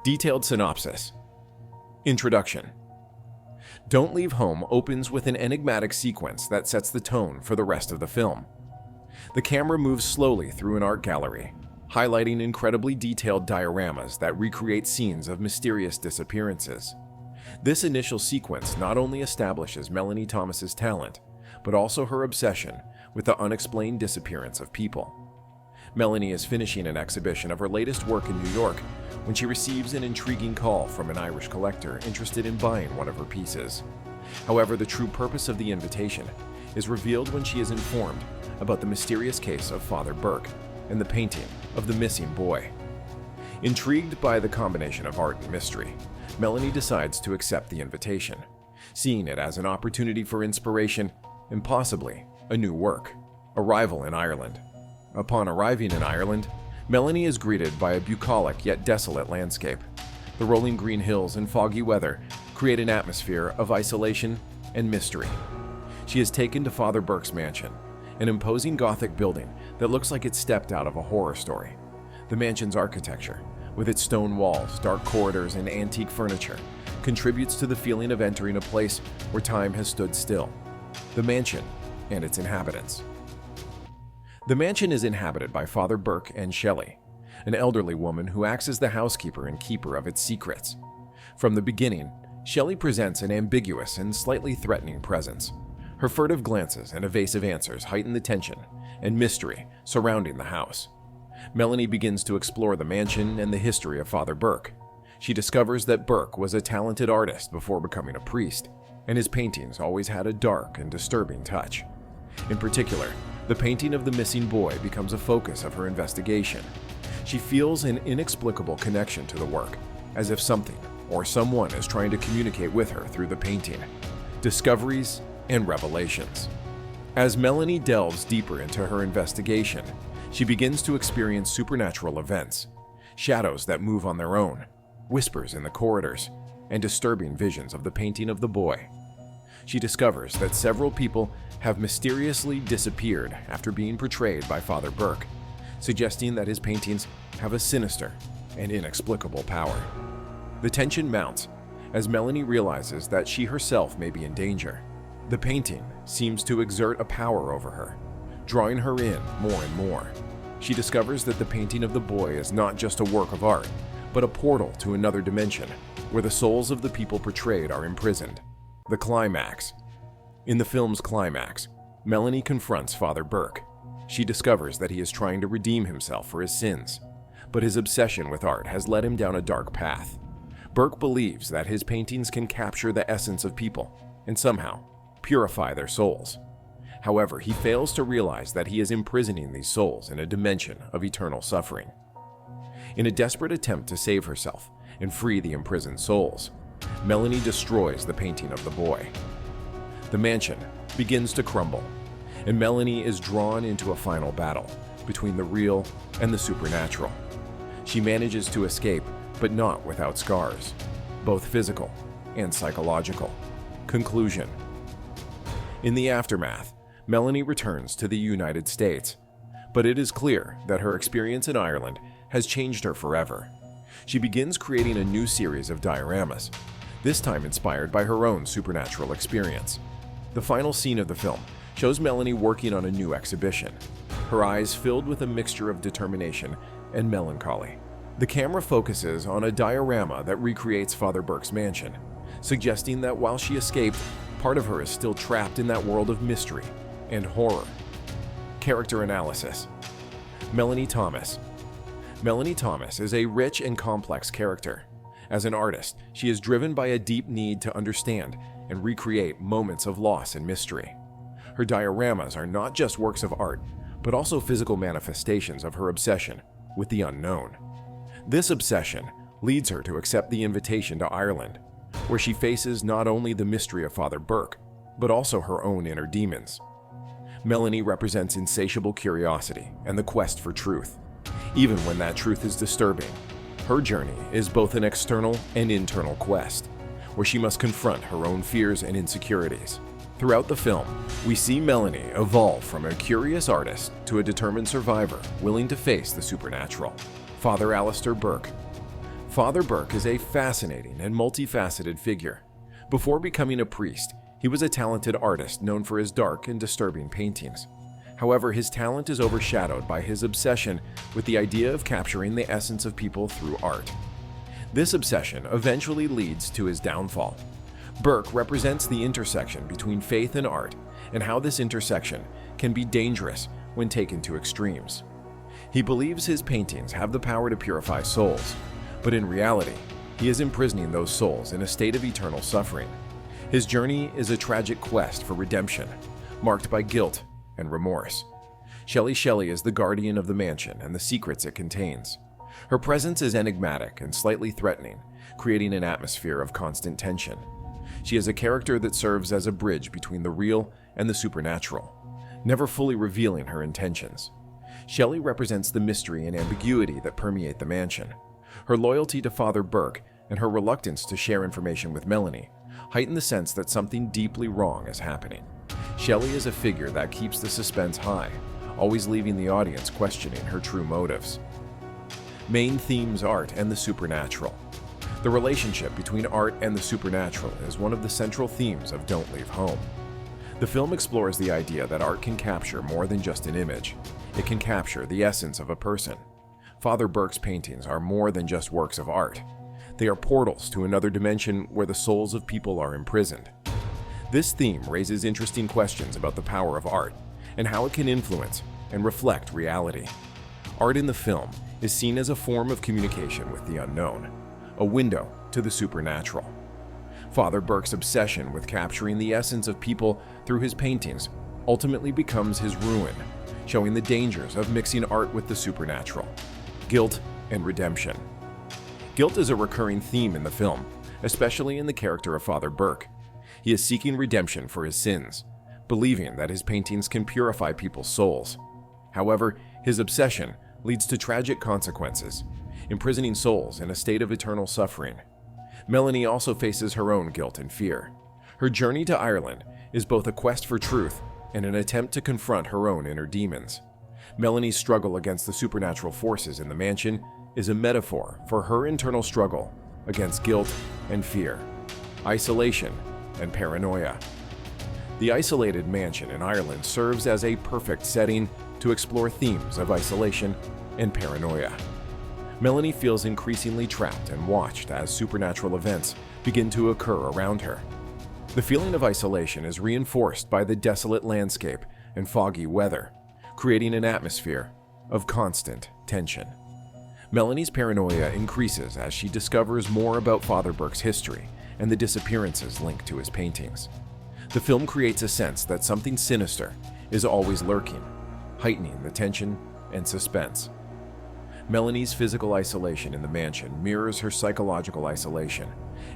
Detailed synopsis. Introduction. Don't Leave Home opens with an enigmatic sequence that sets the tone for the rest of the film. The camera moves slowly through an art gallery, highlighting incredibly detailed dioramas that recreate scenes of mysterious disappearances. This initial sequence not only establishes Melanie Thomas's talent, but also her obsession with the unexplained disappearance of people. Melanie is finishing an exhibition of her latest work in New York when she receives an intriguing call from an Irish collector interested in buying one of her pieces. However, the true purpose of the invitation is revealed when she is informed about the mysterious case of Father Burke and the painting of the missing boy. Intrigued by the combination of art and mystery, Melanie decides to accept the invitation, seeing it as an opportunity for inspiration and possibly a new work. Arrival in Ireland. Upon arriving in Ireland, Melanie is greeted by a bucolic yet desolate landscape. The rolling green hills and foggy weather create an atmosphere of isolation and mystery. She is taken to Father Burke's mansion, an imposing Gothic building that looks like it stepped out of a horror story. The mansion's architecture, with its stone walls, dark corridors, and antique furniture, contributes to the feeling of entering a place where time has stood still. The mansion and its inhabitants. The mansion is inhabited by Father Burke and Shelley, an elderly woman who acts as the housekeeper and keeper of its secrets. From the beginning, Shelley presents an ambiguous and slightly threatening presence. Her furtive glances and evasive answers heighten the tension and mystery surrounding the house. Melanie begins to explore the mansion and the history of Father Burke. She discovers that Burke was a talented artist before becoming a priest, and his paintings always had a dark and disturbing touch. In particular, the painting of the missing boy becomes a focus of her investigation. She feels an inexplicable connection to the work, as if something or someone is trying to communicate with her through the painting. Discoveries and revelations. As Melanie delves deeper into her investigation, she begins to experience supernatural events, shadows that move on their own, whispers in the corridors, and disturbing visions of the painting of the boy. She discovers that several people have mysteriously disappeared after being portrayed by Father Burke, suggesting that his paintings have a sinister and inexplicable power. The tension mounts as Melanie realizes that she herself may be in danger. The painting seems to exert a power over her, drawing her in more and more. She discovers that the painting of the boy is not just a work of art, but a portal to another dimension where the souls of the people portrayed are imprisoned. The climax. In the film's climax, Melanie confronts Father Burke. She discovers that he is trying to redeem himself for his sins, but his obsession with art has led him down a dark path. Burke believes that his paintings can capture the essence of people and somehow purify their souls. However, he fails to realize that he is imprisoning these souls in a dimension of eternal suffering. In a desperate attempt to save herself and free the imprisoned souls, Melanie destroys the painting of the boy. The mansion begins to crumble, and Melanie is drawn into a final battle between the real and the supernatural. She manages to escape, but not without scars, both physical and psychological. Conclusion. In the aftermath, Melanie returns to the United States, but it is clear that her experience in Ireland has changed her forever. She begins creating a new series of dioramas, this time inspired by her own supernatural experience. The final scene of the film shows Melanie working on a new exhibition, her eyes filled with a mixture of determination and melancholy. The camera focuses on a diorama that recreates Father Burke's mansion, suggesting that while she escaped, part of her is still trapped in that world of mystery and horror. Character analysis. Melanie Thomas. Melanie Thomas is a rich and complex character. As an artist, she is driven by a deep need to understand and recreate moments of loss and mystery. Her dioramas are not just works of art, but also physical manifestations of her obsession with the unknown. This obsession leads her to accept the invitation to Ireland, where she faces not only the mystery of Father Burke, but also her own inner demons. Melanie represents insatiable curiosity and the quest for truth. Even when that truth is disturbing, her journey is both an external and internal quest, where she must confront her own fears and insecurities. Throughout the film, we see Melanie evolve from a curious artist to a determined survivor willing to face the supernatural. Father Alistair Burke. Father Burke is a fascinating and multifaceted figure. Before becoming a priest, he was a talented artist known for his dark and disturbing paintings. However, his talent is overshadowed by his obsession with the idea of capturing the essence of people through art. This obsession eventually leads to his downfall. Burke represents the intersection between faith and art, and how this intersection can be dangerous when taken to extremes. He believes his paintings have the power to purify souls, but in reality, he is imprisoning those souls in a state of eternal suffering. His journey is a tragic quest for redemption, marked by guilt and remorse. Shelley is the guardian of the mansion and the secrets it contains. Her presence is enigmatic and slightly threatening, creating an atmosphere of constant tension. She is a character that serves as a bridge between the real and the supernatural, never fully revealing her intentions. Shelley represents the mystery and ambiguity that permeate the mansion. Her loyalty to Father Burke and her reluctance to share information with Melanie heighten the sense that something deeply wrong is happening. Shelley is a figure that keeps the suspense high, always leaving the audience questioning her true motives. Main themes: art and the supernatural. The relationship between art and the supernatural is one of the central themes of Don't Leave Home. The film explores the idea that art can capture more than just an image. It can capture the essence of a person. Father Burke's paintings are more than just works of art. They are portals to another dimension where the souls of people are imprisoned. This theme raises interesting questions about the power of art and how it can influence and reflect reality. Art in the film is seen as a form of communication with the unknown, a window to the supernatural. Father Burke's obsession with capturing the essence of people through his paintings ultimately becomes his ruin, showing the dangers of mixing art with the supernatural. Guilt and redemption. Guilt is a recurring theme in the film, especially in the character of Father Burke. He is seeking redemption for his sins, believing that his paintings can purify people's souls. However, his obsession leads to tragic consequences, imprisoning souls in a state of eternal suffering. Melanie also faces her own guilt and fear. Her journey to Ireland is both a quest for truth and an attempt to confront her own inner demons. Melanie's struggle against the supernatural forces in the mansion is a metaphor for her internal struggle against guilt and fear, isolation and paranoia. The isolated mansion in Ireland serves as a perfect setting to explore themes of isolation and paranoia. Melanie feels increasingly trapped and watched as supernatural events begin to occur around her. The feeling of isolation is reinforced by the desolate landscape and foggy weather, creating an atmosphere of constant tension. Melanie's paranoia increases as she discovers more about Father Burke's history and the disappearances linked to his paintings. The film creates a sense that something sinister is always lurking, heightening the tension and suspense. Melanie's physical isolation in the mansion mirrors her psychological isolation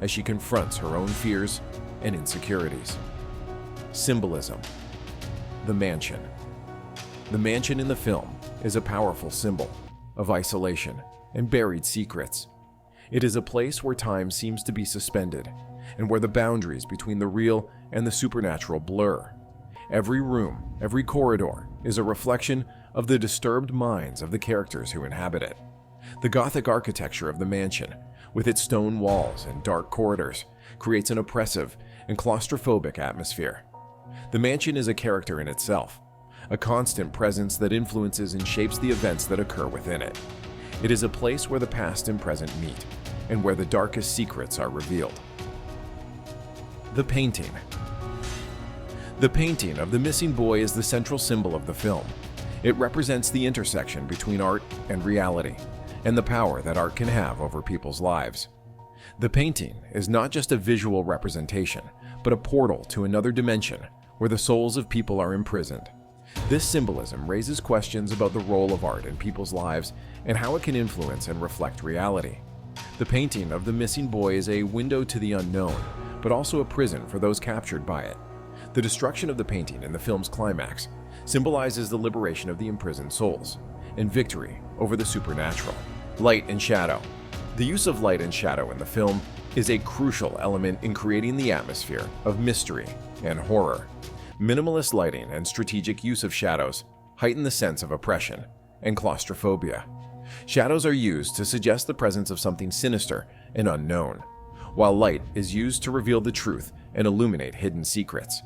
as she confronts her own fears and insecurities. Symbolism. The mansion. The mansion in the film is a powerful symbol of isolation and buried secrets. It is a place where time seems to be suspended and where the boundaries between the real and the supernatural blur. Every room, every corridor is a reflection of the disturbed minds of the characters who inhabit it. The Gothic architecture of the mansion, with its stone walls and dark corridors, creates an oppressive and claustrophobic atmosphere. The mansion is a character in itself, a constant presence that influences and shapes the events that occur within it. It is a place where the past and present meet, and where the darkest secrets are revealed. The painting. The painting of the missing boy is the central symbol of the film. It represents the intersection between art and reality, and the power that art can have over people's lives. The painting is not just a visual representation, but a portal to another dimension where the souls of people are imprisoned. This symbolism raises questions about the role of art in people's lives and how it can influence and reflect reality. The painting of the missing boy is a window to the unknown, but also a prison for those captured by it. The destruction of the painting in the film's climax symbolizes the liberation of the imprisoned souls and victory over the supernatural. Light and shadow. The use of light and shadow in the film is a crucial element in creating the atmosphere of mystery and horror. Minimalist lighting and strategic use of shadows heighten the sense of oppression and claustrophobia. Shadows are used to suggest the presence of something sinister and unknown, while light is used to reveal the truth and illuminate hidden secrets.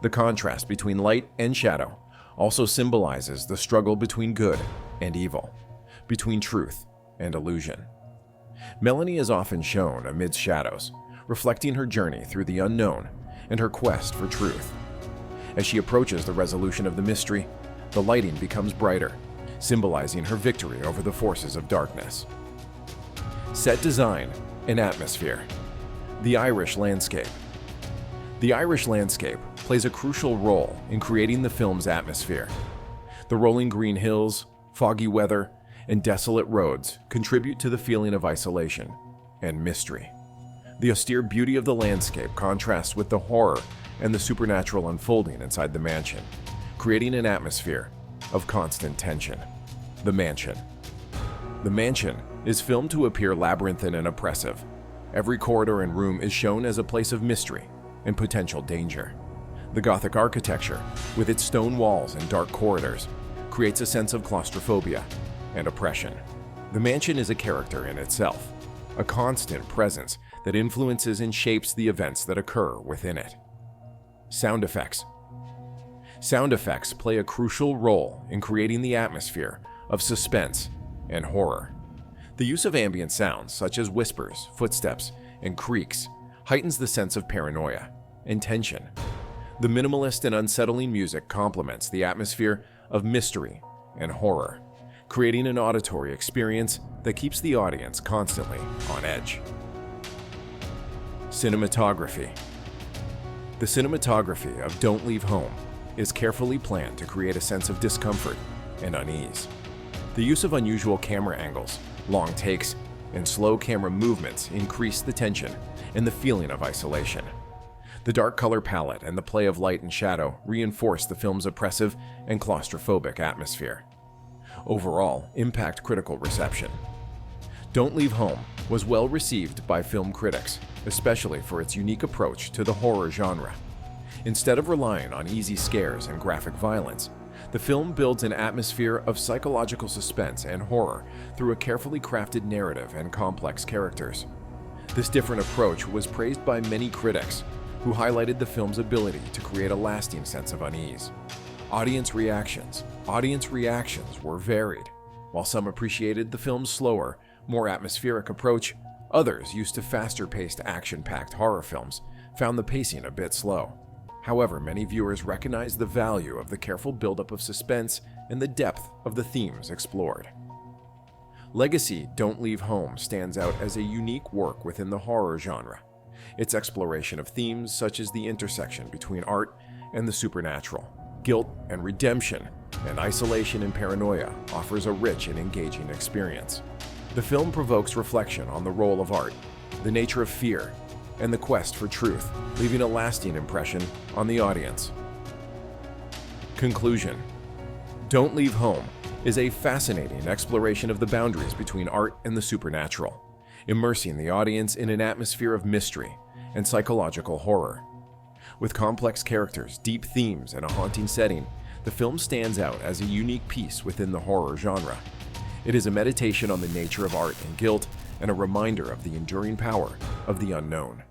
The contrast between light and shadow also symbolizes the struggle between good and evil, between truth and illusion. Melanie is often shown amidst shadows, reflecting her journey through the unknown and her quest for truth. As she approaches the resolution of the mystery, the lighting becomes brighter, symbolizing her victory over the forces of darkness. Set design and atmosphere. The Irish landscape. The Irish landscape plays a crucial role in creating the film's atmosphere. The rolling green hills, foggy weather, and desolate roads contribute to the feeling of isolation and mystery. The austere beauty of the landscape contrasts with the horror and the supernatural unfolding inside the mansion, creating an atmosphere of constant tension. The mansion. The mansion is filmed to appear labyrinthine and oppressive. Every corridor and room is shown as a place of mystery and potential danger. The Gothic architecture, with its stone walls and dark corridors, creates a sense of claustrophobia and oppression. The mansion is a character in itself, a constant presence that influences and shapes the events that occur within it. Sound effects. Sound effects play a crucial role in creating the atmosphere of suspense and horror. The use of ambient sounds, such as whispers, footsteps, and creaks, heightens the sense of paranoia and tension. The minimalist and unsettling music complements the atmosphere of mystery and horror, creating an auditory experience that keeps the audience constantly on edge. Cinematography. The cinematography of Don't Leave Home is carefully planned to create a sense of discomfort and unease. The use of unusual camera angles, long takes, and slow camera movements increase the tension and the feeling of isolation. The dark color palette and the play of light and shadow reinforce the film's oppressive and claustrophobic atmosphere. Overall, impact critical reception. Don't Leave Home was well received by film critics, especially for its unique approach to the horror genre. Instead of relying on easy scares and graphic violence, the film builds an atmosphere of psychological suspense and horror through a carefully crafted narrative and complex characters. This different approach was praised by many critics, who highlighted the film's ability to create a lasting sense of unease. Audience reactions were varied. While some appreciated the film's slower, more atmospheric approach, others, used to faster-paced, action-packed horror films, found the pacing a bit slow. However, many viewers recognized the value of the careful buildup of suspense and the depth of the themes explored. Legacy Don't Leave Home stands out as a unique work within the horror genre. Its exploration of themes such as the intersection between art and the supernatural, guilt and redemption, and isolation and paranoia offers a rich and engaging experience. The film provokes reflection on the role of art, the nature of fear, and the quest for truth, leaving a lasting impression on the audience. Conclusion. Don't Leave Home is a fascinating exploration of the boundaries between art and the supernatural, immersing the audience in an atmosphere of mystery and psychological horror. With complex characters, deep themes, and a haunting setting, the film stands out as a unique piece within the horror genre. It is a meditation on the nature of art and guilt, and a reminder of the enduring power of the unknown.